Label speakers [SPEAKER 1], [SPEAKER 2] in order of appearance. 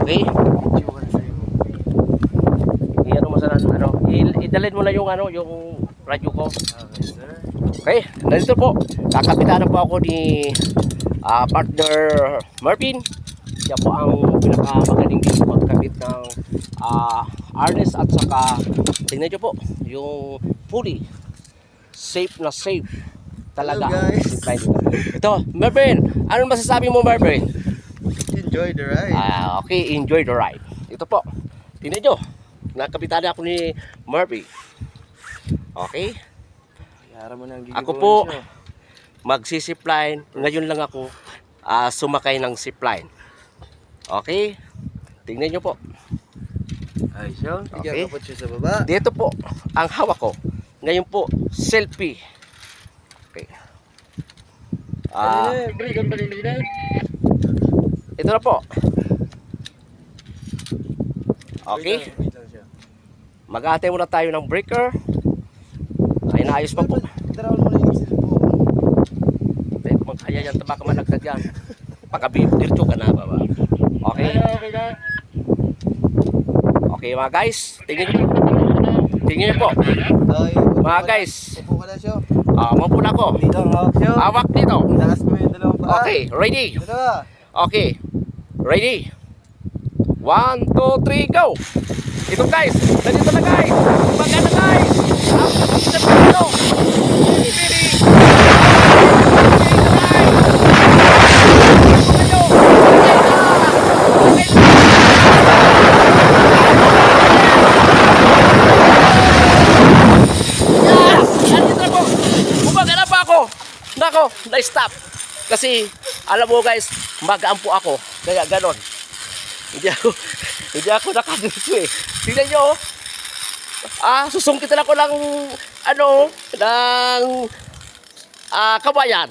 [SPEAKER 1] Okay? Iyan mo sana idalhin mo na yung yung radyo ko.
[SPEAKER 2] Okay, sir.
[SPEAKER 1] Okay, nandito po. Kakapitan po ako ni partner Marvin. Siya po ang pinakamagaling dito magkabit ng harness at saka tingnan nyo po yung fully safe na safe talaga.
[SPEAKER 2] Hello, guys.
[SPEAKER 1] Ito, Marvin, anong masasabi mo, Marvin?
[SPEAKER 2] Enjoy the ride.
[SPEAKER 1] Okay, enjoy the ride. Ito po, tingnan nyo, nakapitan ako ni Marvin. Okay,
[SPEAKER 2] Yara mo nang
[SPEAKER 1] ako po magsisipline. Ngayon lang ako sumakay ng zipline. Okay, tingnan nyo po.
[SPEAKER 2] Ay, siya.
[SPEAKER 1] Okay.
[SPEAKER 2] Ikaw kapot siya sa baba.
[SPEAKER 1] Dito po ang hawak ko. Ngayon po, selfie. Okay. Ito na po. Okay.
[SPEAKER 2] Wait lang siya.
[SPEAKER 1] Mag-aantay muna tayo ng breaker. Ay, naayos pa po.
[SPEAKER 2] Darawan mo na yung cellphone.
[SPEAKER 1] Dahil magkaya yan, baka malagdag yan. Pagka-virtue ka na, baba. Okay? Okay, mga guys. Tingnan nyo po. Tingnan nyo po.
[SPEAKER 2] Okay.
[SPEAKER 1] Mga guys.
[SPEAKER 2] Upo ka na siya.
[SPEAKER 1] Mapo na ako.
[SPEAKER 2] Dito ang hawak siya.
[SPEAKER 1] Hawak dito.
[SPEAKER 2] Takas mo yung dalawang paa.
[SPEAKER 1] Okay, ready?
[SPEAKER 2] Dalawa.
[SPEAKER 1] Okay, ready? 1, 2, 3, go! Ito guys, nandito na guys! Magana guys! Ang step dito! Bili! Bumagana pa ako! Nako, na-stop! Kasi, alam mo guys, magaan po ako. Kaya ganon. Hindi ako nakadirito eh. Tingnan nyo, susungkitan ako ng, ng, kabayan.